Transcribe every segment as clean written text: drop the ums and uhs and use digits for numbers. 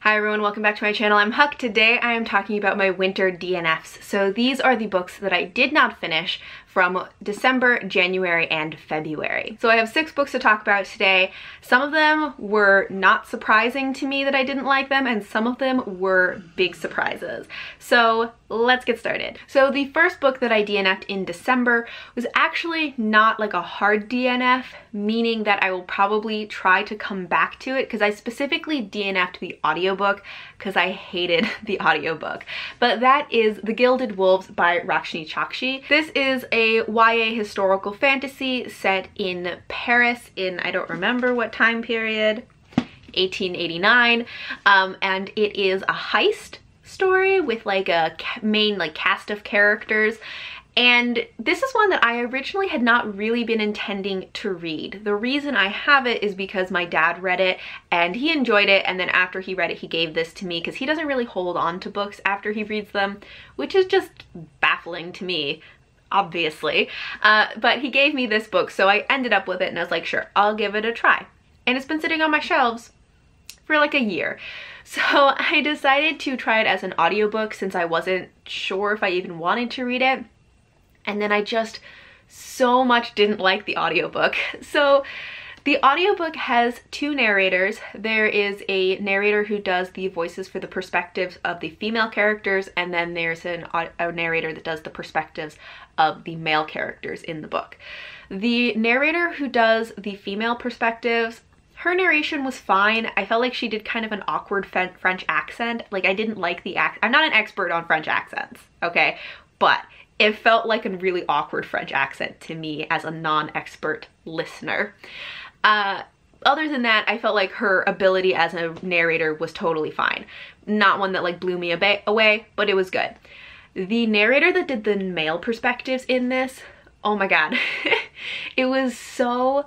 Hi everyone, welcome back to my channel. I'm Huck. Today I am talking about my winter DNFs. So these are the books that I did not finish from December, January, and February. So I have 6 books to talk about today. Some of them were not surprising to me that I didn't like them, and some of them were big surprises. So let's get started. So the first book that I DNF'd in December was actually not like a hard DNF, meaning that I will probably try to come back to it because I specifically DNF'd the audiobook because I hated the audiobook. But that is The Gilded Wolves by Rakshni Chakshi. This is a YA historical fantasy set in Paris in, I don't remember what time period, 1889, and it is a heist story with like a main cast of characters. And this is one that I originally had not really been intending to read. The reason I have it is because my dad read it and he enjoyed it, and then after he read it he gave this to me because he doesn't really hold on to books after he reads them, which is just baffling to me, obviously. But he gave me this book, so I ended up with it and I was like, sure, I'll give it a try. And it's been sitting on my shelves for like a year. So I decided to try it as an audiobook since I wasn't sure if I even wanted to read it. And then I just so much didn't like the audiobook. So the audiobook has 2 narrators. There is a narrator who does the voices for the perspectives of the female characters, and then there's a narrator that does the perspectives of the male characters in the book. The narrator who does the female perspectives, her narration was fine. I felt like she did kind of an awkward French accent. Like, I didn't like the accent. I'm not an expert on French accents, okay? But it felt like a really awkward French accent to me as a non-expert listener. Other than that, I felt like her ability as a narrator was totally fine. Not one that like blew me away, but it was good. The narrator that did the male perspectives in this, oh my god. It was so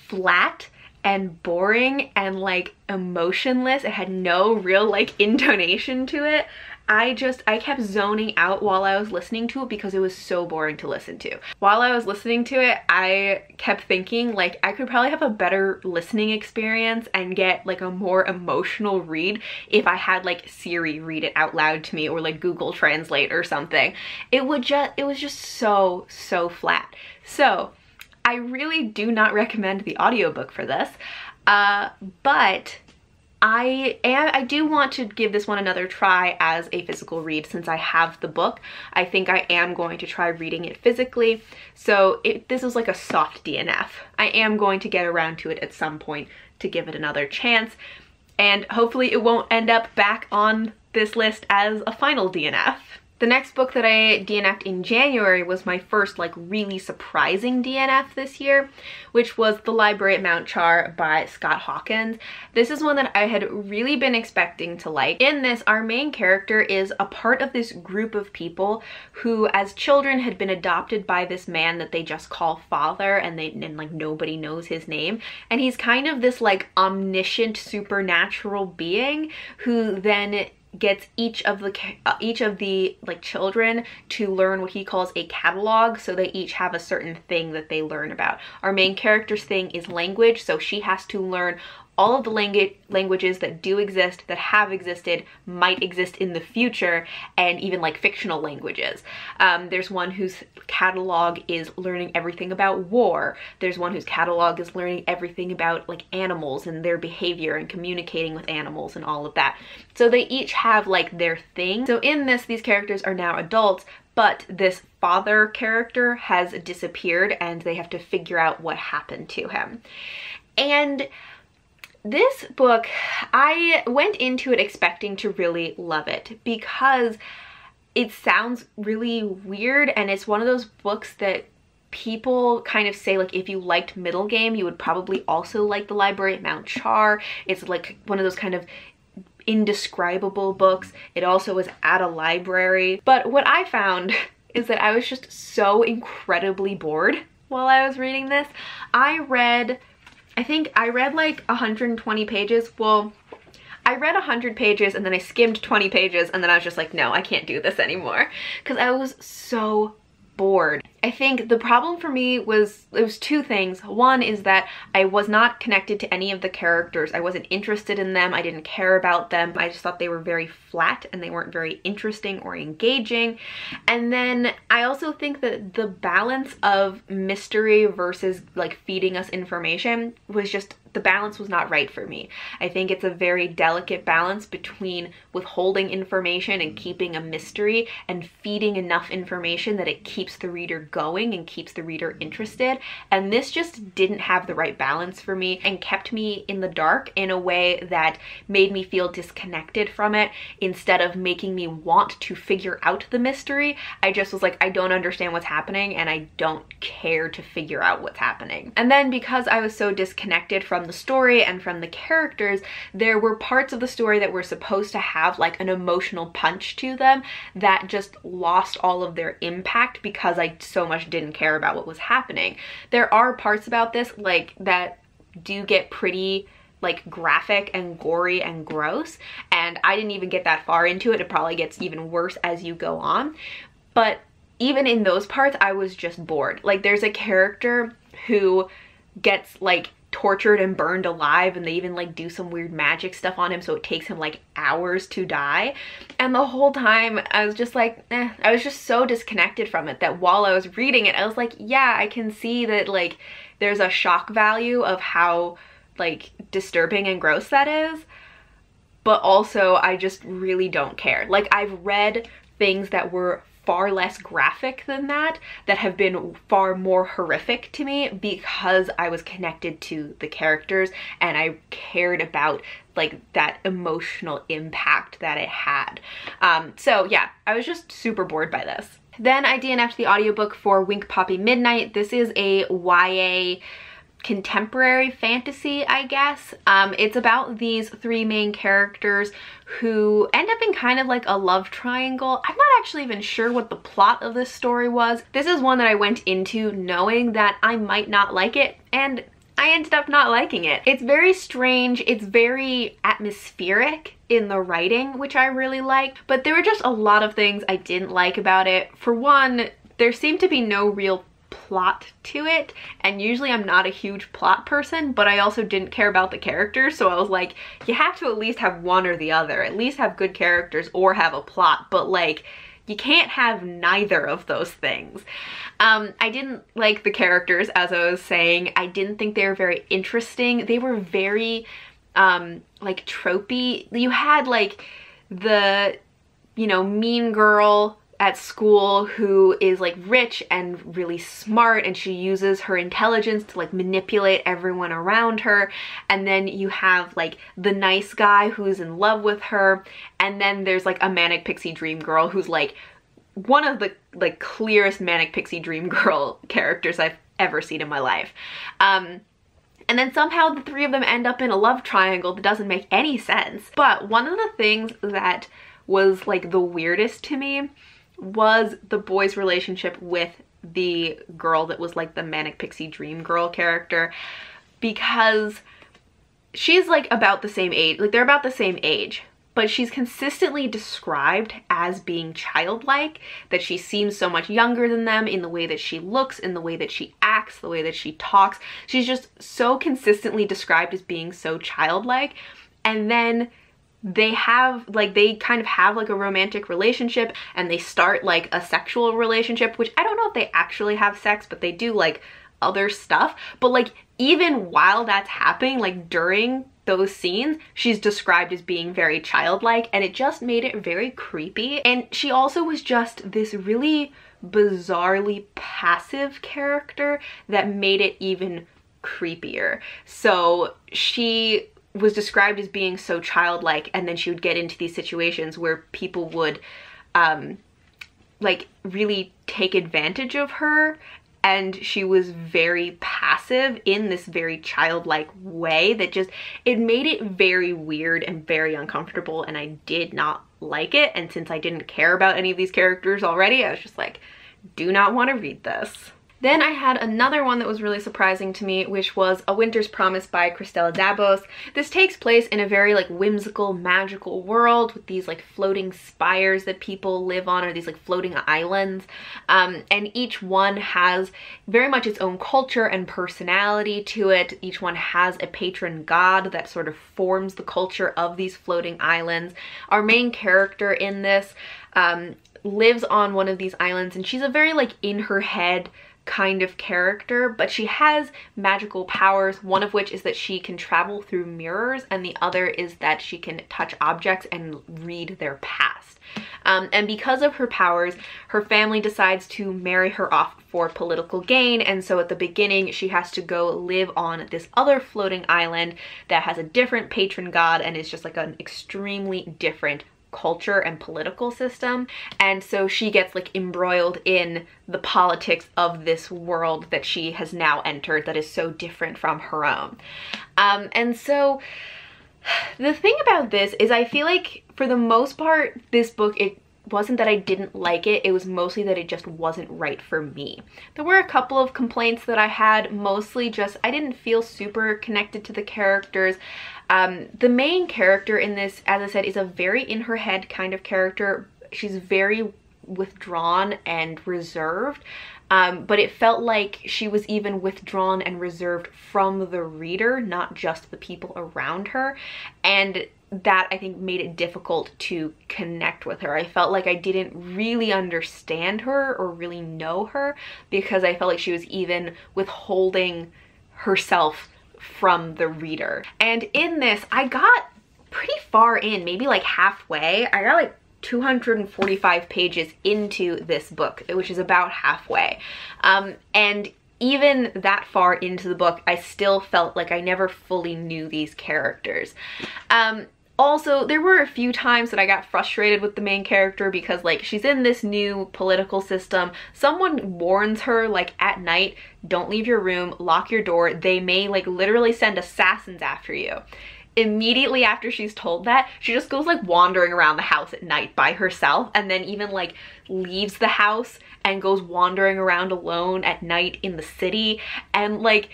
flat and boring and like emotionless. It had no real like intonation to it. I kept zoning out while I was listening to it because it was so boring to listen to. While I was listening to it, I kept thinking like I could probably have a better listening experience and get like a more emotional read if I had like Siri read it out loud to me or like Google Translate or something. It was just so flat. So I really do not recommend the audiobook for this, but I do want to give this one another try as a physical read since I have the book. I think I am going to try reading it physically. So this is like a soft DNF. I am going to get around to it at some point to give it another chance. And hopefully it won't end up back on this list as a final DNF. The next book that I DNF'd in January was my first like really surprising DNF this year, which was The Library at Mount Char by Scott Hawkins. This is one that I had really been expecting to like. In this, our main character is a part of this group of people who as children had been adopted by this man that they just call father, and like nobody knows his name. And he's kind of this like omniscient supernatural being who then gets each of the like children to learn what he calls a catalog, so they each have a certain thing that they learn about. Our main character's thing is language, so she has to learn all of the languages that do exist, that have existed, might exist in the future, and even like fictional languages. There's one whose catalog is learning everything about war. There's one whose catalog is learning everything about like animals and their behavior and communicating with animals and all of that. So they each have like their thing. So in this, these characters are now adults, but this father character has disappeared and they have to figure out what happened to him. And this book, I went into it expecting to really love it because it sounds really weird, and it's one of those books that people kind of say like if you liked Middle Game, you would probably also like The Library at Mount Char. It's like one of those kind of indescribable books. It also was at a library. But what I found is that I was just so incredibly bored while I was reading this. I think I read like 120 pages. Well, I read 100 pages and then I skimmed 20 pages and then I was just like, no, I can't do this anymore because I was so bored. I think the problem for me was, it was two things. One is that I was not connected to any of the characters. I wasn't interested in them. I didn't care about them. I just thought they were very flat and they weren't very interesting or engaging. And then I also think that the balance of mystery versus like feeding us information was just, the balance was not right for me. I think it's a very delicate balance between withholding information and keeping a mystery and feeding enough information that it keeps the reader going and keeps the reader interested. And this just didn't have the right balance for me and kept me in the dark in a way that made me feel disconnected from it. Instead of making me want to figure out the mystery, I just was like, I don't understand what's happening and I don't care to figure out what's happening. And then because I was so disconnected from the story and from the characters, there were parts of the story that were supposed to have like an emotional punch to them that just lost all of their impact because I so much didn't care about what was happening. There are parts about this like that do get pretty like graphic and gory and gross, and I didn't even get that far into it. It probably gets even worse as you go on. But even in those parts, I was just bored. Like there's a character who gets like tortured and burned alive, and they even like do some weird magic stuff on him, so it takes him like hours to die. And the whole time I was just like, I was just so disconnected from it that while I was reading it, I was like, yeah, I can see that like there's a shock value of how like disturbing and gross that is, but also I just really don't care. Like I've read things that were far less graphic than that have been far more horrific to me because I was connected to the characters and I cared about like that emotional impact that it had. So yeah, I was just super bored by this. Then I DNF'd the audiobook for WinkPapi Midnight. This is a YA contemporary fantasy, I guess. It's about these three main characters who end up in kind of like a love triangle. I'm not actually even sure what the plot of this story was. This is one that I went into knowing that I might not like it, and I ended up not liking it. It's very strange. It's very atmospheric in the writing, which I really liked, but there were just a lot of things I didn't like about it. For one, there seemed to be no real plot to it, and usually I'm not a huge plot person, but I also didn't care about the characters, so I was like, you have to at least have one or the other. At least have good characters or have a plot, but like you can't have neither of those things. I didn't like the characters, as I was saying. I didn't think they were very interesting. They were very like tropey. You had like the, you know, mean girl at school who is like rich and really smart, and she uses her intelligence to like manipulate everyone around her. And then you have like the nice guy who's in love with her, and then there's like a manic pixie dream girl who's like one of the like clearest manic pixie dream girl characters I've ever seen in my life. And then somehow the three of them end up in a love triangle that doesn't make any sense. But one of the things that was like the weirdest to me was the boy's relationship with the girl that was like the manic pixie dream girl character, because she's like about the same age, like they're about the same age, but she's consistently described as being childlike, that she seems so much younger than them in the way that she looks, in the way that she acts, the way that she talks. She's just so consistently described as being so childlike. And then they have like, they kind of have like a romantic relationship, and they start like a sexual relationship, which I don't know if they actually have sex, but they do like other stuff. But like even while that's happening, like during those scenes, she's described as being very childlike, and it just made it very creepy. And she also was just this really bizarrely passive character that made it even creepier. So she was described as being so childlike, and then she would get into these situations where people would like really take advantage of her, and she was very passive in this very childlike way that just, it made it very weird and very uncomfortable, and I did not like it. And since I didn't care about any of these characters already, I was just like, do not want to read this. Then I had another one that was really surprising to me, which was A Winter's Promise by Christella Dabos. This takes place in a very like whimsical, magical world with these like floating spires that people live on, or these like floating islands. And each one has very much its own culture and personality to it. Each one has a patron god that sort of forms the culture of these floating islands. Our main character in this lives on one of these islands, and she's a very like in her head kind of character, but she has magical powers, one of which is that she can travel through mirrors, and the other is that she can touch objects and read their past. And because of her powers, her family decides to marry her off for political gain, and so at the beginning she has to go live on this other floating island that has a different patron god and is just like an extremely different culture and political system. And so she gets like embroiled in the politics of this world that she has now entered that is so different from her own. And so the thing about this is I feel like for the most part this book, it wasn't that I didn't like it, it was mostly that it just wasn't right for me. There were a couple of complaints that I had, mostly just I didn't feel super connected to the characters. The main character in this, as I said, is a very in her head kind of character. She's very withdrawn and reserved, but it felt like she was even withdrawn and reserved from the reader, not just the people around her. And that I think made it difficult to connect with her. I felt like I didn't really understand her or really know her because I felt like she was even withholding herself from the reader. And in this, I got pretty far in, maybe like halfway. I got like 245 pages into this book, which is about halfway. And even that far into the book, I still felt like I never fully knew these characters. Also, there were a few times that I got frustrated with the main character because like she's in this new political system. Someone warns her like at night, don't leave your room, lock your door. They may like literally send assassins after you. Immediately after she's told that, she just goes like wandering around the house at night by herself, and then even like leaves the house and goes wandering around alone at night in the city. And like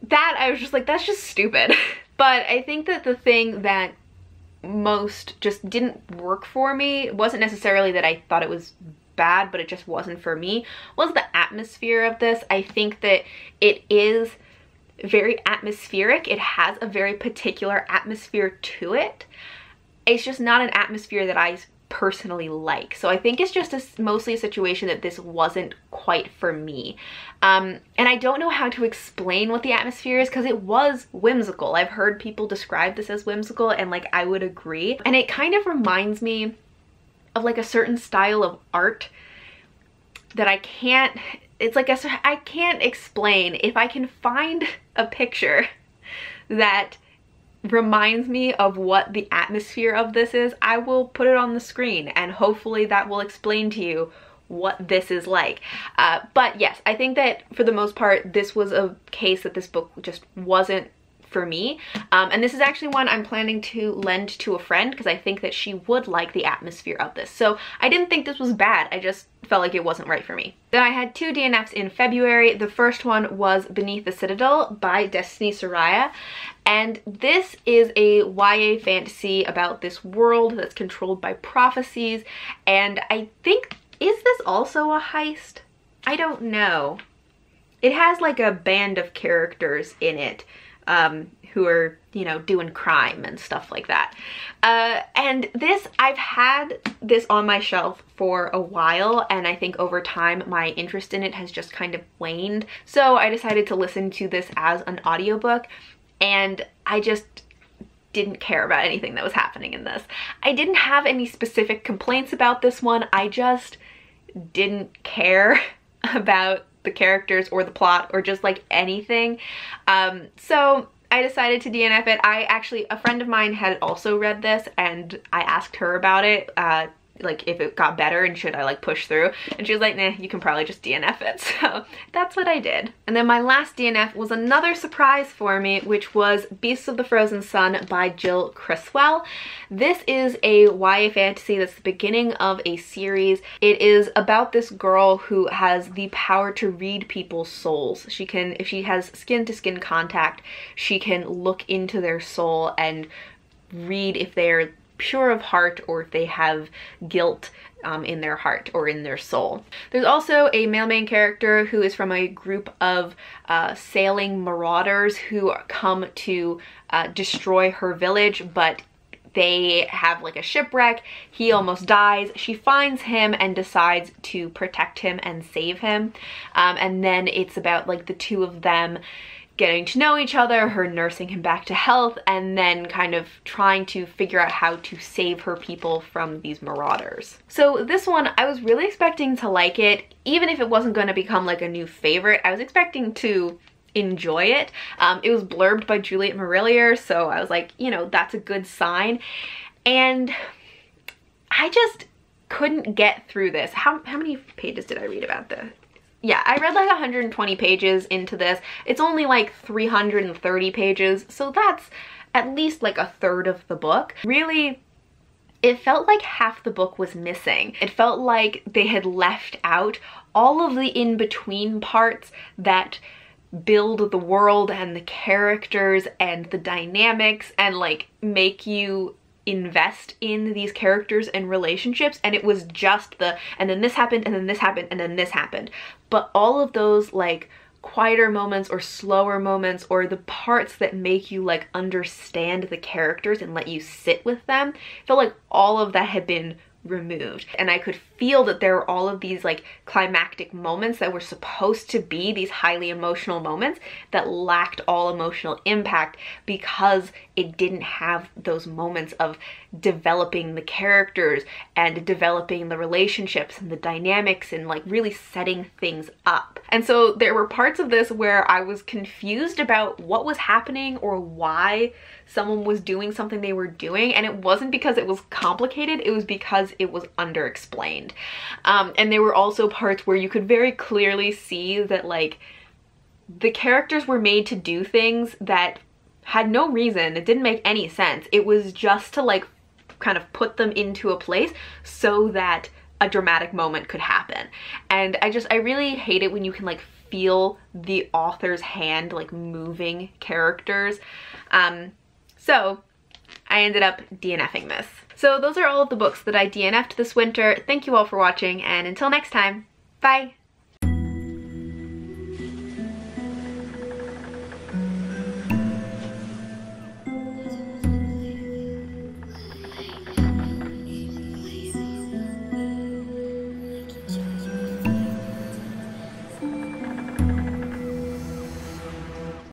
that, I was just like, that's just stupid. But I think that the thing that most just didn't work for me, it wasn't necessarily that I thought it was bad, but it just wasn't for me, was the atmosphere of this. I think that it is very atmospheric. It has a very particular atmosphere to it. It's just not an atmosphere that I personally like. So I think it's just mostly a situation that this wasn't quite for me. And I don't know how to explain what the atmosphere is because it was whimsical. I've heard people describe this as whimsical, and like I would agree. And it kind of reminds me of like a certain style of art that I can't, it's like I can't explain. If I can find a picture that reminds me of what the atmosphere of this is, I will put it on the screen, and hopefully that will explain to you what this is like. But yes, I think that for the most part, this was a case that this book just wasn't for me. And this is actually one I'm planning to lend to a friend because I think that she would like the atmosphere of this. So I didn't think this was bad, I just felt like it wasn't right for me. Then I had 2 DNFs in February. The first one was Beneath the Citadel by Destiny Soraya. And this is a YA fantasy about this world that's controlled by prophecies. And I think, is this also a heist? I don't know. It has like a band of characters in it who are, you know, doing crime and stuff like that. And this, I've had this on my shelf for a while, and I think over time my interest in it has just kind of waned. So I decided to listen to this as an audiobook, and I just didn't care about anything that was happening in this. I didn't have any specific complaints about this one. I just didn't care about the characters or the plot or just like anything. So I decided to DNF it. A friend of mine had also read this, and I asked her about it like if it got better and should I like push through. And she was like, nah, you can probably just DNF it. So that's what I did. And then my last DNF was another surprise for me, which was Beasts of the Frozen Sun by Jill Criswell. This is a YA fantasy that's the beginning of a series. It is about this girl who has the power to read people's souls. She can, if she has skin-to-skin contact, she can look into their soul and read if they're pure of heart or if they have guilt in their heart or in their soul. There's also a male main character who is from a group of sailing marauders who come to destroy her village, but they have like a shipwreck. He almost dies. She finds him and decides to protect him and save him. And then it's about like the two of them getting to know each other, her nursing him back to health, and then kind of trying to figure out how to save her people from these marauders. So this one, I was really expecting to like it. Even if it wasn't going to become like a new favorite, I was expecting to enjoy it. It was blurbed by Juliet Marillier, so I was like, you know, that's a good sign. And I just couldn't get through this. How many pages did I read about this? Yeah, I read like 120 pages into this. It's only like 330 pages, so that's at least like a third of the book. Really, it felt like half the book was missing. It felt like they had left out all of the in-between parts that build the world and the characters and the dynamics and like make you invest in these characters and relationships, and it was just the and then this happened and then this happened and then this happened. But all of those like quieter moments or slower moments or the parts that make you like understand the characters and let you sit with them, felt like all of that had been removed. And I could feel that there were all of these like climactic moments that were supposed to be these highly emotional moments that lacked all emotional impact because it didn't have those moments of developing the characters and developing the relationships and the dynamics and like really setting things up. And so there were parts of this where I was confused about what was happening or why someone was doing something they were doing, and it wasn't because it was complicated, it was because it was underexplained. And there were also parts where you could very clearly see that like the characters were made to do things that had no reason. It didn't make any sense. It was just to like kind of put them into a place so that a dramatic moment could happen. And I really hate it when you can like feel the author's hand like moving characters. So I ended up DNFing this. So those are all of the books that I DNF'd this winter. Thank you all for watching, and until next time, bye!